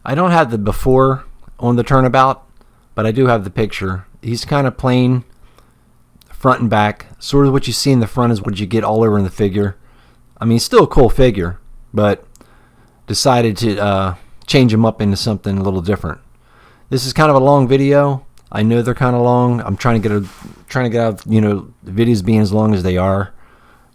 I don't have the before on the turnabout, but I do have the picture. He's kind of plain front and back. Sort of what you see in the front is what you get all over in the figure. I mean, still a cool figure, but decided to change him up into something a little different. This is kind of a long video. I know they're kind of long. I'm trying to get out, the videos being as long as they are.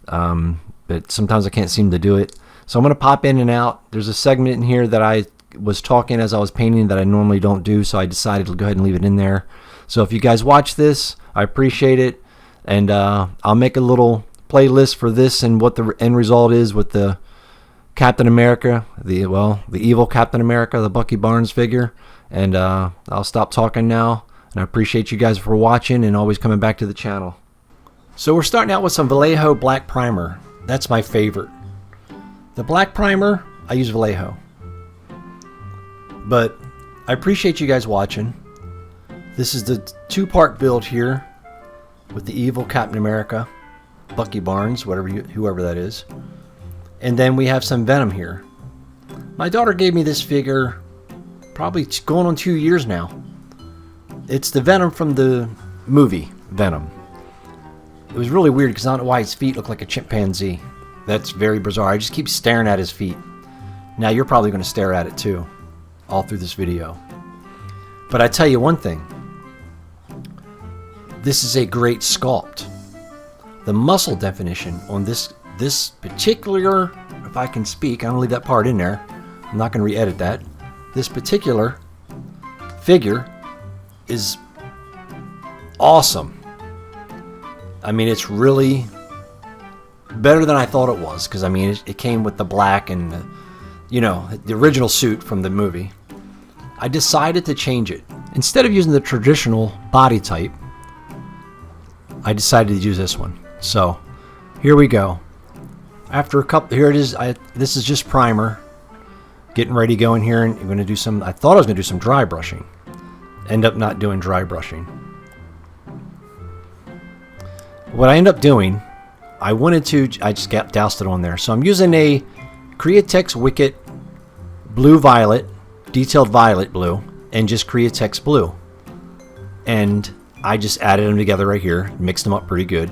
But sometimes I can't seem to do it. So I'm going to pop in and out. There's a segment in here that I was talking as I was painting that I normally don't do, so I decided to go ahead and leave it in there. So if you guys watch this, I appreciate it. And I'll make a little playlist for this and what the end result is with the Captain America, the evil Captain America, the Bucky Barnes figure. And I'll stop talking now. And I appreciate you guys for watching and always coming back to the channel. So we're starting out with some Vallejo black primer. That's my favorite. The black primer, I use Vallejo. But I appreciate you guys watching. This is the two-part build here with the evil Captain America, Bucky Barnes, whoever that is. And then we have some Venom here. My daughter gave me this figure probably going on 2 years now. It's the Venom from the movie Venom. It was really weird because I don't know why his feet look like a chimpanzee. That's very bizarre. I just keep staring at his feet. Now you're probably going to stare at it too, all through this video. But I tell you one thing. This is a great sculpt. The muscle definition on this particular, if I can speak, I'm going to leave that part in there. I'm not going to re-edit that. This particular figure is awesome. I mean, it's really better than I thought it was, because I mean, it came with the black and the original suit from the movie. I decided to change it. Instead of using the traditional body type, I decided to use this one. So here we go. After a couple, here it is. This is just primer. Getting ready to go in here, and I'm going to do some. I thought I was going to do some dry brushing. End up not doing dry brushing. What I end up doing, I just doused it on there. So I'm using a Createx Wicket Blue Violet, Detailed Violet Blue, and just Createx Blue. And I just added them together right here, mixed them up pretty good,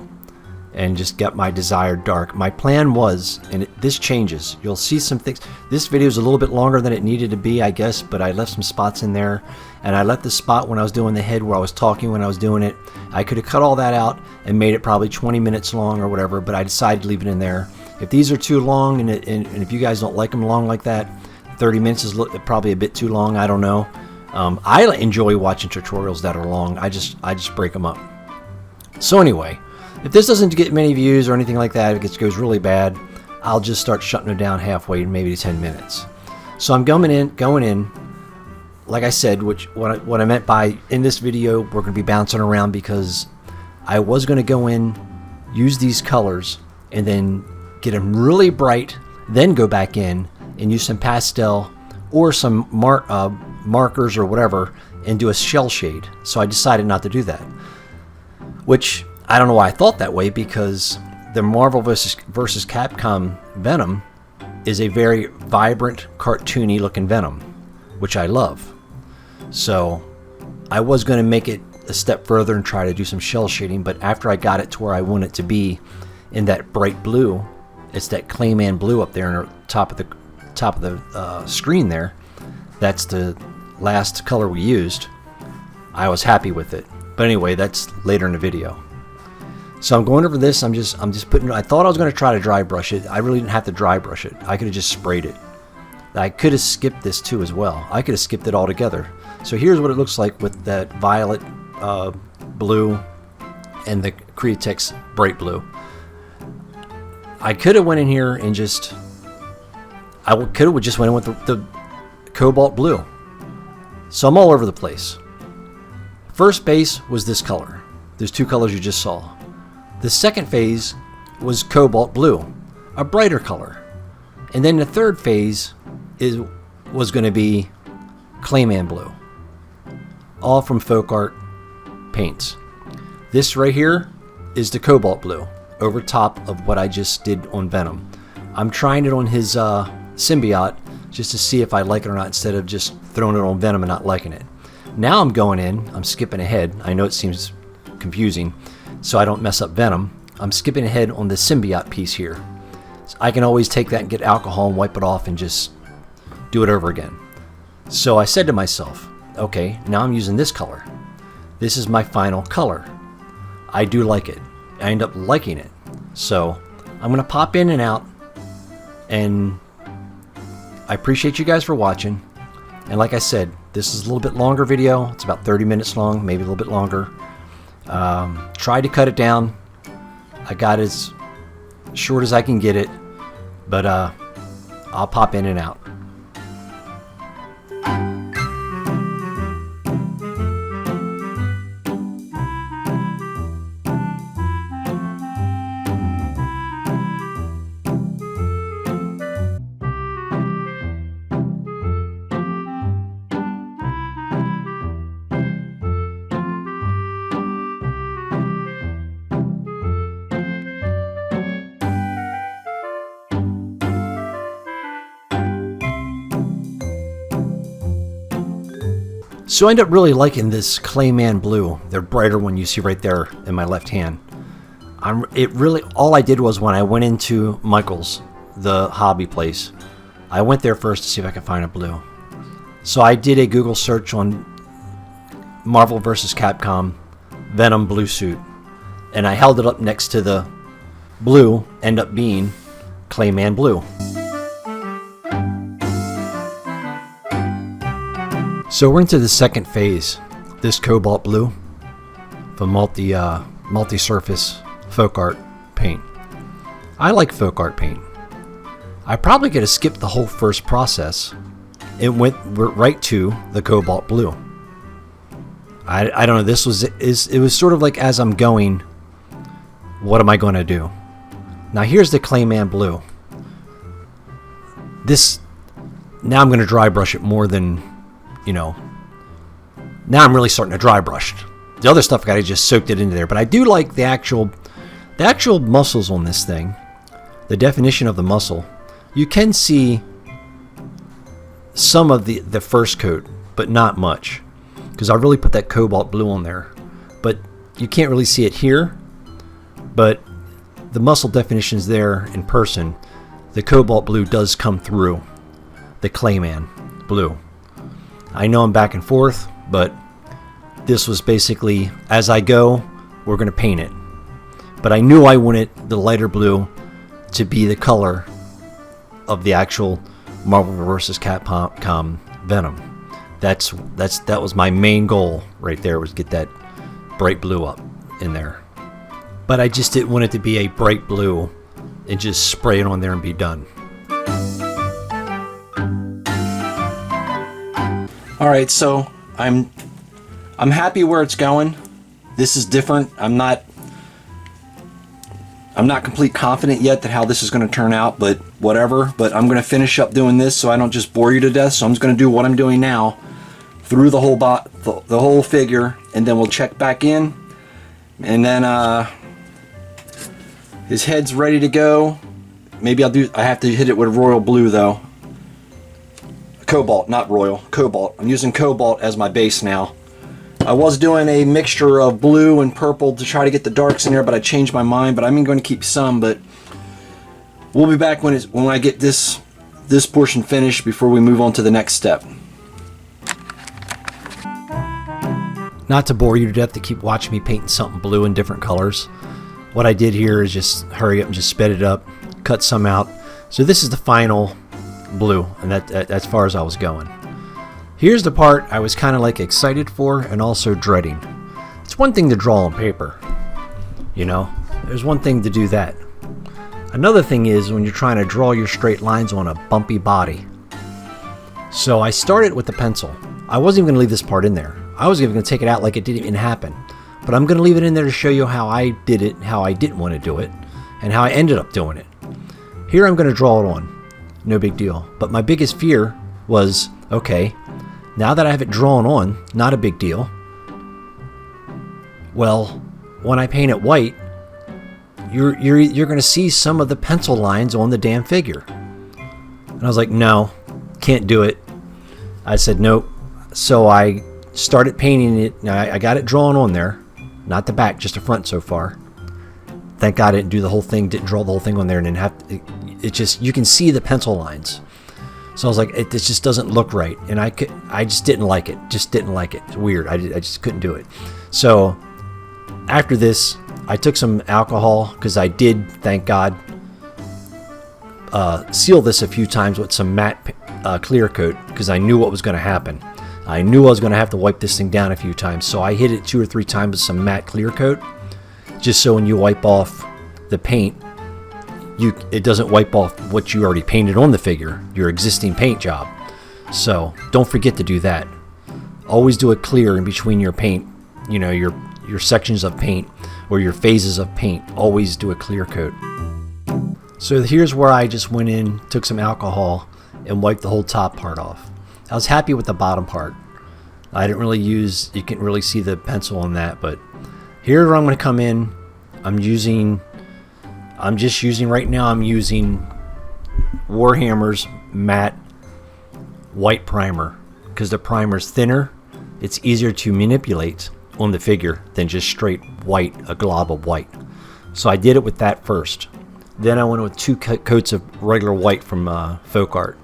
and just got my desired dark. My plan was, and this changes, you'll see some things. This video is a little bit longer than it needed to be, I guess, but I left some spots in there, and I left the spot when I was doing the head where I was talking when I was doing it. I could have cut all that out and made it probably 20 minutes long or whatever, but I decided to leave it in there. If these are too long, and if you guys don't like them long like that, 30 minutes is probably a bit too long, I don't know. I enjoy watching tutorials that are long. I just break them up. So anyway, if this doesn't get many views or anything like that, if it goes really bad, I'll just start shutting it down halfway, maybe 10 minutes. So I'm going in. Like I said, what I meant by in this video, we're going to be bouncing around because I was going to go in, use these colors, and then get them really bright, then go back in and use some pastel or some markers or whatever and do a shell shade. So I decided not to do that. Which, I don't know why I thought that way, because the Marvel vs. Capcom Venom is a very vibrant, cartoony looking Venom, which I love. So I was going to make it a step further and try to do some shell shading, but after I got it to where I want it to be in that bright blue, it's that Clayman blue up there on the top of the screen there. That's the last color we used. I was happy with it. But anyway, that's later in the video. So I'm going over this. I'm just putting. I thought I was going to try to dry brush it. I really didn't have to dry brush it. I could have just sprayed it. I could have skipped this too as well. I could have skipped it altogether. So here's what it looks like with that violet, blue, and the Createx bright blue. I could have went in here and just. I could have just went in with the cobalt blue. So I'm all over the place. First base was this color. There's two colors you just saw. The second phase was cobalt blue, a brighter color. And then the third phase was going to be Clayman blue. All from Folk Art Paints. This right here is the cobalt blue over top of what I just did on Venom. I'm trying it on his symbiote just to see if I like it or not, instead of just throwing it on Venom and not liking it. Now I'm going in, I'm skipping ahead. I know it seems confusing, so I don't mess up Venom. I'm skipping ahead on the symbiote piece here. So I can always take that and get alcohol and wipe it off and just do it over again. So I said to myself, okay, now I'm using this color. This is my final color. I do like it. I end up liking it. So I'm going to pop in and out, and I appreciate you guys for watching. And like I said, this is a little bit longer video. It's about 30 minutes long, maybe a little bit longer. Tried to cut it down. I got as short as I can get it, but I'll pop in and out. So I end up really liking this Clayman blue. The brighter one you see right there in my left hand. All I did was when I went into Michael's, the hobby place, I went there first to see if I could find a blue. So I did a Google search on Marvel vs. Capcom Venom blue suit, and I held it up next to the blue, end up being Clayman blue. So we're into the second phase. This cobalt blue from multi-surface folk art paint. I like folk art paint. I probably could have skipped the whole first process. It went right to the cobalt blue. I don't know. It was sort of like, as I'm going, what am I going to do? Now here's the Clayman blue. Now I'm going to dry brush it more than, now I'm really starting to dry brush. The other stuff I just soaked it into there, but I do like the actual muscles on this thing. The definition of the muscle. You can see some of the first coat, but not much, because I really put that cobalt blue on there. But you can't really see it here, but the muscle definition is there in person. The cobalt blue does come through the Clayman blue. I know I'm back and forth, but this was basically, as I go, we're going to paint it. But I knew I wanted the lighter blue to be the color of the actual Marvel vs. Capcom Venom. That was my main goal right there, was get that bright blue up in there. But I just didn't want it to be a bright blue and just spray it on there and be done. Alright, so I'm happy where it's going. This is different. I'm not complete confident yet that how this is going to turn out, but whatever. But I'm going to finish up doing this so I don't just bore you to death. So I'm just going to do what I'm doing now through the whole figure, and then we'll check back in, and then his head's ready to go. Maybe I have to hit it with royal blue though. Cobalt, not royal, cobalt. I'm using cobalt as my base now. I was doing a mixture of blue and purple to try to get the darks in there, but I changed my mind. But I'm going to keep some, but we'll be back when I get this portion finished before we move on to the next step. Not to bore you to death to keep watching me painting something blue in different colors. What I did here is just hurry up and just sped it up, cut some out. So this is the final blue, and that's as far as I was going. Here's the part I was kind of like excited for and also dreading. It's one thing to draw on paper, there's one thing to do that. Another thing is when you're trying to draw your straight lines on a bumpy body. So I started with the pencil. I wasn't even going to leave this part in there. I was even going to take it out like it didn't even happen. But I'm going to leave it in there to show you how I did it, how I didn't want to do it, and how I ended up doing it. Here I'm going to draw it on. No big deal. But my biggest fear was, okay, now that I have it drawn on, not a big deal. Well, when I paint it white, you're going to see some of the pencil lines on the damn figure. And I was like, no, can't do it. I said nope. So I started painting it. Now I got it drawn on there, not the back, just the front so far. Thank God I didn't do the whole thing, didn't draw the whole thing on there, and then it just, you can see the pencil lines. So I was like, this just doesn't look right, and I just didn't like it. Just didn't like it. It's weird. I just couldn't do it. So after this, I took some alcohol, because I did, thank God, seal this a few times with some matte clear coat, because I knew what was going to happen. I knew I was going to have to wipe this thing down a few times, so I hit it 2 or 3 times with some matte clear coat, just so when you wipe off the paint, it doesn't wipe off what you already painted on the figure, your existing paint job. So don't forget to do that. Always do a clear in between your paint, you know, your sections of paint or your phases of paint. Always do a clear coat. So here's where I just went in, took some alcohol, and wiped the whole top part off. I was happy with the bottom part. I didn't really use, you can't really see the pencil on that, but here where I'm going to come in, I'm using Warhammer's matte white primer, because the primer's thinner. It's easier to manipulate on the figure than just straight white, a glob of white. So I did it with that first. Then I went with 2 coats of regular white from Folk Art.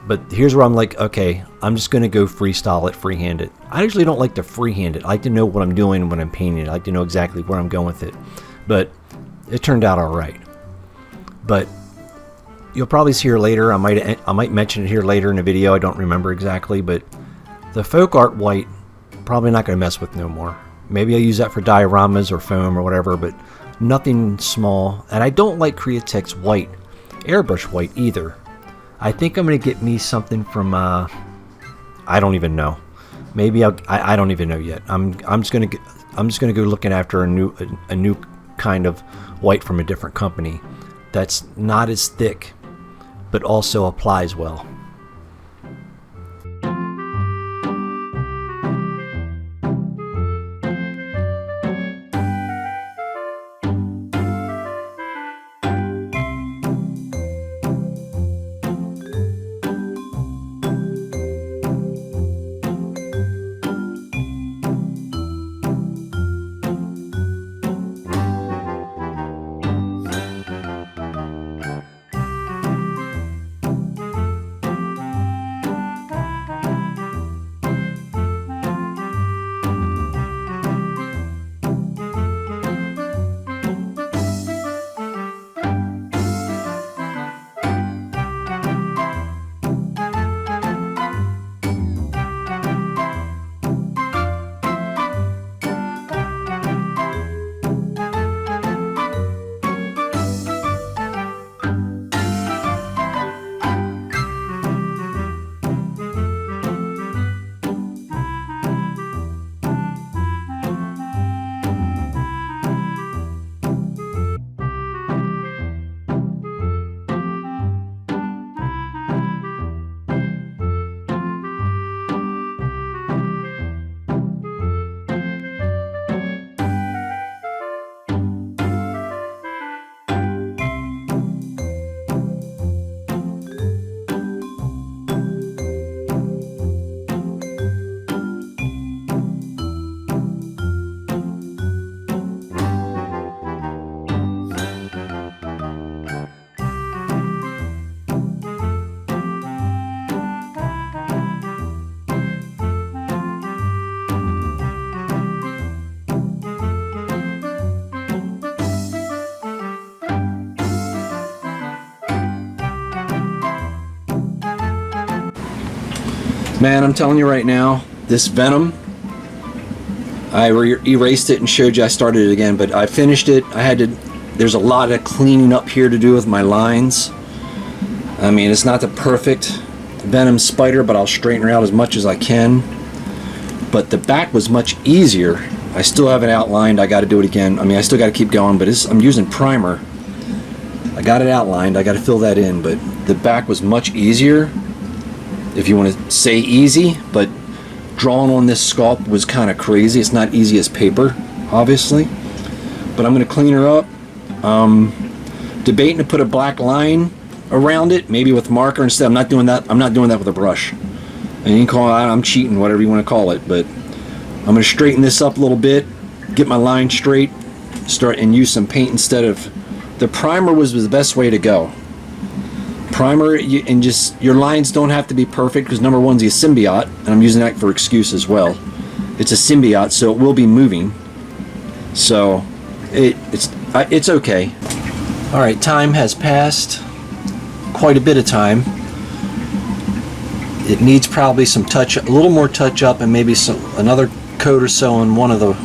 But here's where I'm like, okay, I'm just going to go freestyle it, freehand it. I usually don't like to freehand it. I like to know what I'm doing when I'm painting it. I like to know exactly where I'm going with it. But it turned out all right. But you'll probably see here later. I might mention it here later in the video. I don't remember exactly, but the Folk Art white, probably not going to mess with no more. Maybe I'll use that for dioramas or foam or whatever, but nothing small. And I don't like Createx white, airbrush white either. I think I'm going to get me something from I don't even know. Maybe I don't even know yet. I'm just going to go looking after a new kind of white from a different company that's not as thick but also applies well. Man, I'm telling you right now, this Venom, I erased it and showed you I started it again, but I finished it. There's a lot of cleaning up here to do with my lines. I mean, it's not the perfect Venom spider, but I'll straighten her out as much as I can. But the back was much easier. I still have it outlined. I got to do it again. I mean, I still got to keep going, but I'm using primer. I got it outlined. I got to fill that in, but the back was much easier, if you want to say easy, but drawing on this sculpt was kind of crazy. It's not easy as paper, obviously, but I'm going to clean her up. Debating to put a black line around it, maybe with marker instead. I'm not doing that. I'm not doing that with a brush. And you can call it, I'm cheating, whatever you want to call it, but I'm going to straighten this up a little bit, get my line straight, start and use some paint instead of the primer was the best way to go. Primer, and just your lines don't have to be perfect because number one's a symbiote, and I'm using that for excuse as well. It's a symbiote, so it will be moving. So it's okay. All right, time has passed, quite a bit of time. It needs probably some touch, a little more touch up, and maybe another coat or so on one of the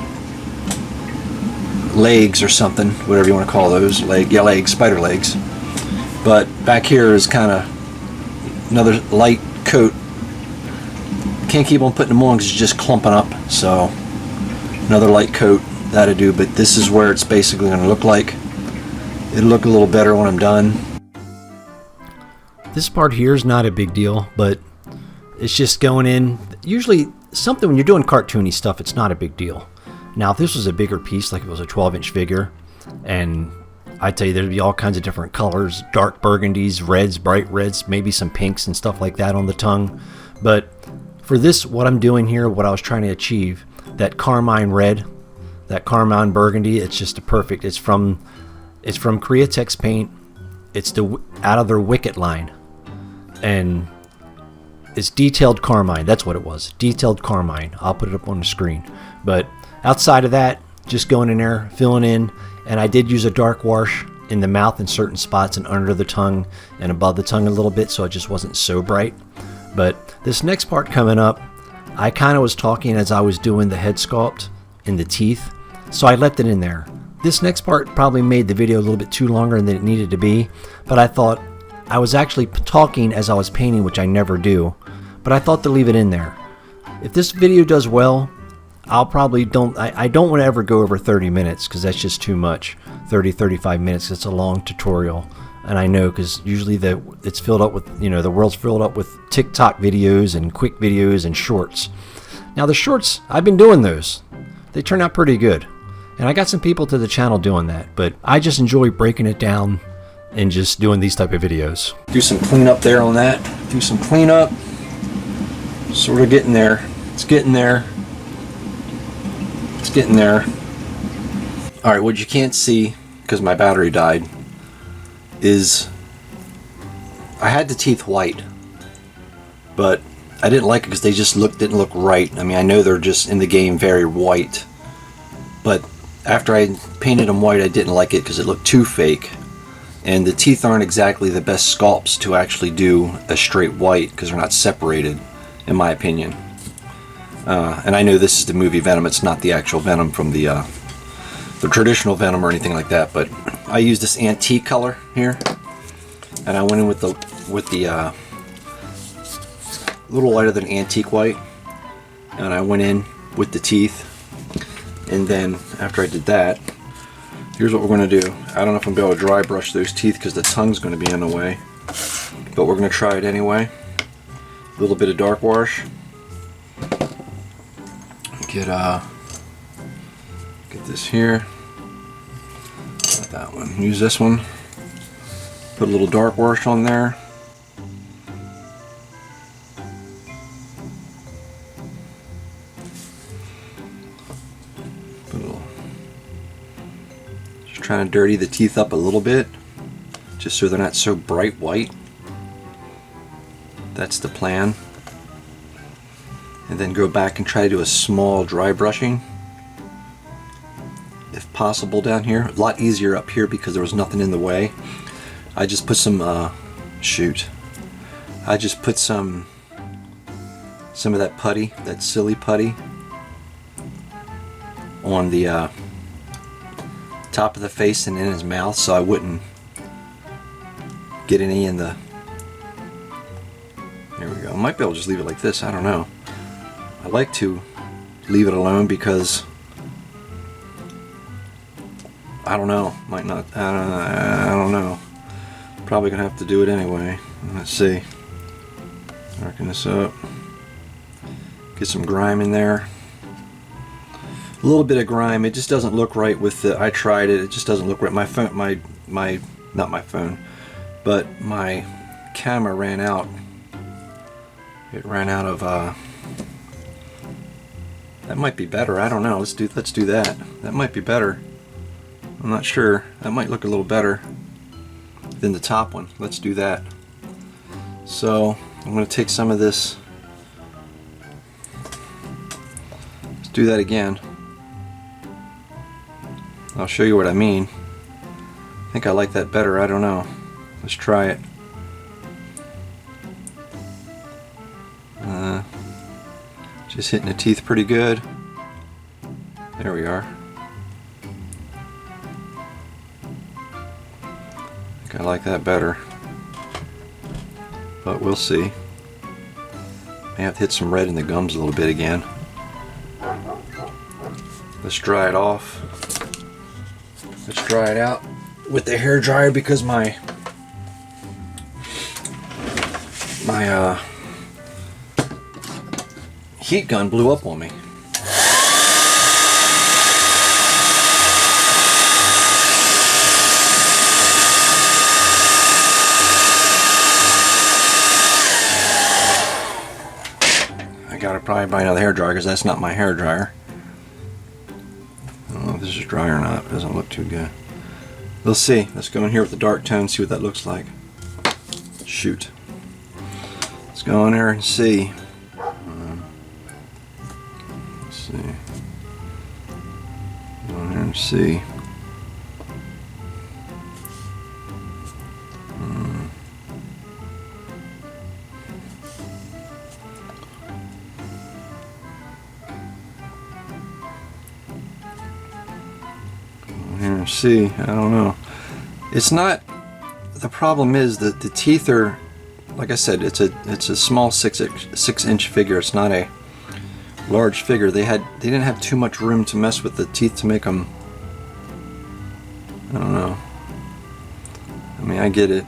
legs or something, whatever you want to call those, legs, spider legs. But back here is kind of another light coat. Can't keep on putting them on because it's just clumping up. So another light coat, that'll do. But this is where it's basically going to look like. It'll look a little better when I'm done. This part here is not a big deal, but it's just going in. Usually something when you're doing cartoony stuff, it's not a big deal. Now if this was a bigger piece, like it was a 12-inch figure, and I tell you there'd be all kinds of different colors, dark burgundies, reds, bright reds, maybe some pinks and stuff like that on the tongue. But for this, what I'm doing here, what I was trying to achieve, that carmine red, that carmine burgundy, it's just a perfect. It's from Createx paint. It's out of their Wicket line, and it's detailed carmine. That's what it was, detailed carmine. I'll put it up on the screen. But outside of that, just going in there, filling in, and I did use a dark wash in the mouth in certain spots and under the tongue and above the tongue a little bit, so it just wasn't so bright. But this next part coming up, I kind of was talking as I was doing the head sculpt in the teeth, so I left it in there. This next part probably made the video a little bit too longer than it needed to be, but I thought I was actually talking as I was painting, which I never do, but I thought to leave it in there. If this video does well, I'll probably I don't want to ever go over 30 minutes because that's just too much. 30-35 minutes, it's a long tutorial, and I know because usually it's filled up with, the world's filled up with TikTok videos and quick videos and shorts. Now the shorts, I've been doing those. They turn out pretty good, and I got some people to the channel doing that, but I just enjoy breaking it down and just doing these type of videos. Do some cleanup there on that. Do some cleanup. Sort of getting there. It's getting there. It's getting there. Alright, what you can't see, because my battery died, is I had the teeth white, but I didn't like it because they just didn't look right. I mean, I know they're just in the game very white, but after I painted them white, I didn't like it because it looked too fake. And the teeth aren't exactly the best sculpts to actually do a straight white because they're not separated, in my opinion. And I know this is the movie Venom. It's not the actual Venom from the traditional Venom or anything like that. But I used this antique color here, and I went in with the little lighter than antique white, and I went in with the teeth. And then after I did that, here's what we're going to do. I don't know if I'm going to be able to dry brush those teeth because the tongue's going to be in the way, but we're going to try it anyway. A little bit of dark wash. Get this here. Not that one. Use this one. Put a little dark wash on there. Just trying to dirty the teeth up a little bit, just so they're not so bright white. That's the plan. And then go back and try to do a small dry brushing if possible down here. A lot easier up here because there was nothing in the way. I just put some I just put some of that putty, that silly putty, on the top of the face and in his mouth, so I wouldn't get any in the. There we go. I might be able to just leave it like this. I don't know. I like to leave it alone because I don't know. Might not. I don't know. Probably gonna have to do it anyway. Let's see. Darken this up. Get some grime in there. A little bit of grime. It just doesn't look right with the. I tried it. It just doesn't look right. My phone. Not my phone. but my camera ran out. It ran out of that might be better. I don't know. Let's do that. That might be better. I'm not sure. That might look a little better than the top one. Let's do that. So I'm going to take some of this. Let's do that again. I'll show you what I mean. I think I like that better. I don't know. Let's try it. Just hitting the teeth pretty good. There we are. I think I like that better. But we'll see. May have to hit some red in the gums a little bit again. Let's dry it off. Let's dry it out with the hair dryer because my heat gun blew up on me. I gotta probably buy another hair dryer because that's not my hair dryer. I don't know if this is dry or not. It doesn't look too good. We'll see. Let's go in here with the dark tone, see what that looks like. Shoot. Let's go in there and see. Let's see. Go in here and see. Here and see. I don't know. It's not. The problem is that the teeth are, like I said, it's a small 6-inch figure. It's not a large figure. They didn't have too much room to mess with the teeth to make them. I don't know. I mean, I get it.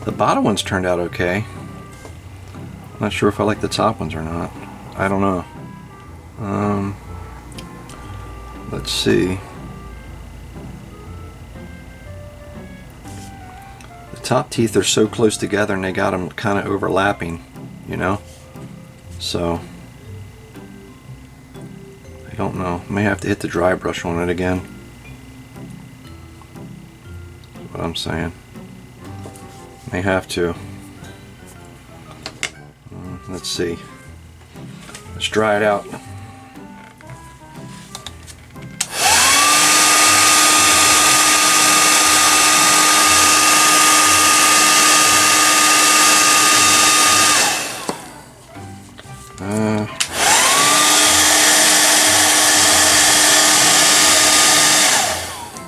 The bottom ones turned out okay. I'm not sure if I like the top ones or not. I don't know. Let's see. The top teeth are so close together and they got them kind of overlapping, you know? So, I don't know. May have to hit the dry brush on it again. That's what I'm saying. May have to. Let's see. Let's dry it out.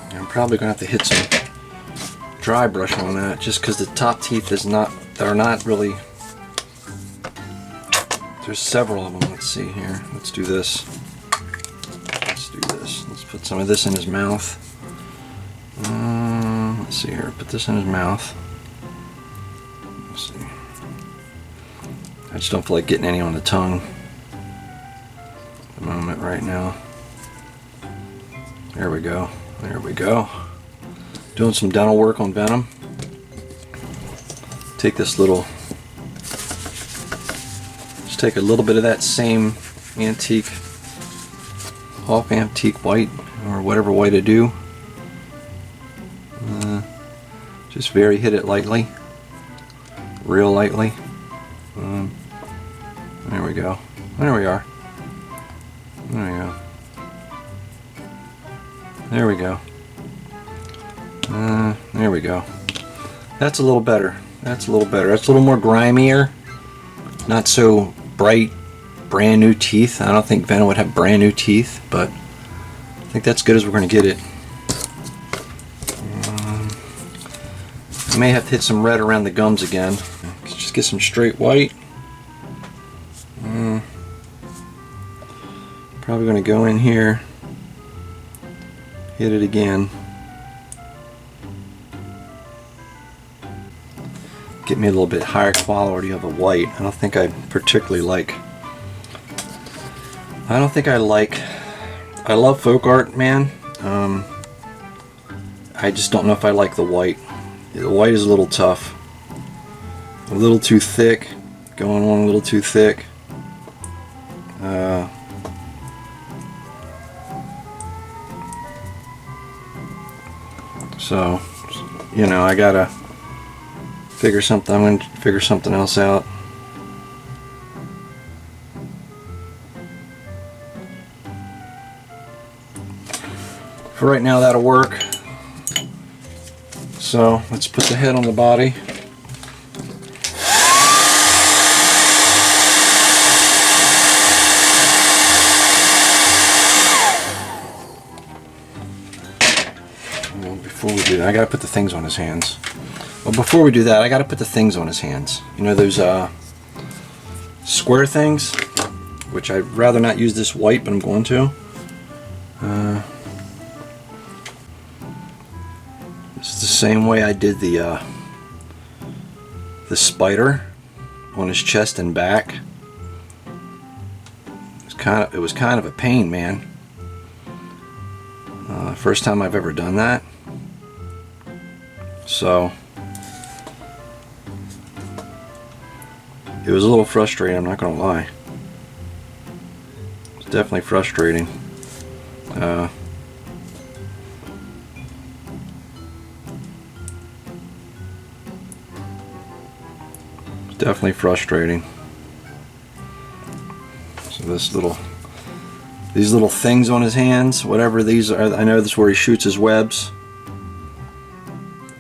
I'm probably gonna have to hit some dry brush on that, just because the top teeth they're not really. There's several of them. Let's see here. Let's do this. Let's do this. Let's put some of this in his mouth. Let's see here. Put this in his mouth. Let's see. I just don't feel like getting any on the tongue at the moment right now. There we go. There we go. Doing some dental work on Venom. Take this little. Just take a little bit of that same antique, off antique white or whatever white I do. Just very hit it lightly, real lightly. There we go. There we are. There we go. There we go. There we go. That's a little better. That's a little better. That's a little more grimier. Not so bright, brand new teeth. I don't think Venom would have brand new teeth, but I think that's good as we're going to get it. I may have to hit some red around the gums again. Just get some straight white. Probably going to go in here, hit it again. Get me a little bit higher quality of a white. I don't think I particularly like. I love folk art, man. I just don't know if I like the white. The white is a little tough. A little too thick. Going on a little too thick. So, you know, I gotta figure something. I'm gonna figure something else out. For right now, that'll work. So let's put the head on the body. Well, before we do that, I gotta put the things on his hands. Well, before we do that, I gotta put the things on his hands. You know those square things, which I'd rather not use this white, but I'm going to. This is the same way I did the spider on his chest and back. It was kind of a pain, man. First time I've ever done that. So it was a little frustrating, I'm not gonna lie. It's definitely frustrating. It's definitely frustrating. So these little things on his hands, whatever these are, I know this is where he shoots his webs.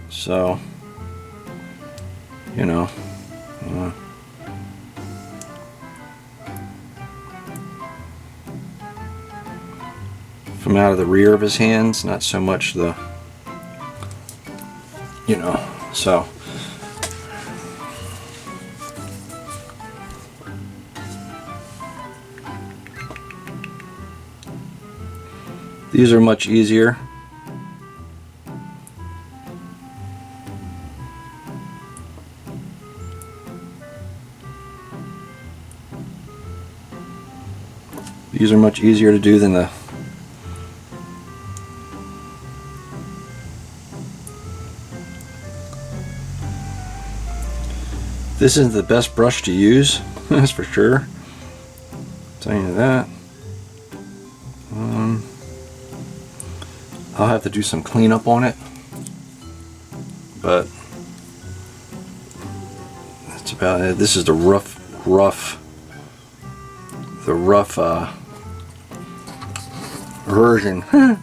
So, you know, from out of the rear of his hands, not so much the, you know, so. These are much easier. These are much easier to do than the This isn't the best brush to use, that's for sure. I'll tell you that. I'll have to do some cleanup on it, but that's about it. This is the rough version. There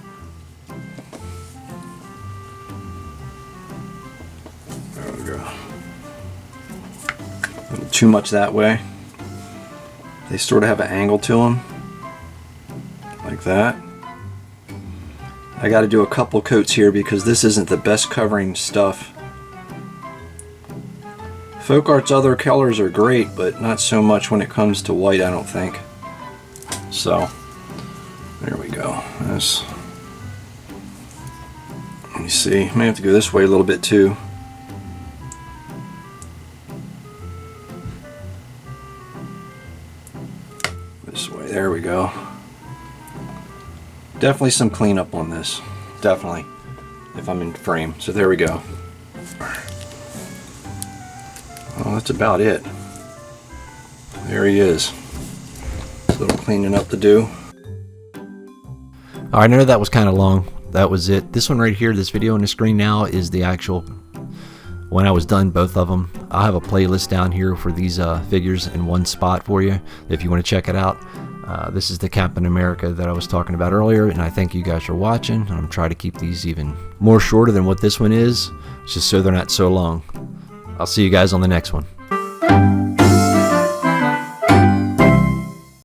we go. A little too much that way. They sort of have an angle to them, like that. I got to do a couple coats here because this isn't the best covering stuff. Folk Art's other colors are great, but not so much when it comes to white, I don't think. So, there we go. Let me see. I may have to go this way a little bit too. This way. There we go. Definitely some cleanup on this. Definitely. If I'm in frame. So there we go. Well, that's about it. There he is. A little cleaning up to do. Alright, I know that was kind of long. That was it. This one right here, this video on the screen now, is the actual when I was done, both of them. I'll have a playlist down here for these figures in one spot for you if you want to check it out. This is the Captain America that I was talking about earlier, and I thank you guys for watching. And I'm trying to keep these even more shorter than what this one is, just so they're not so long. I'll see you guys on the next one.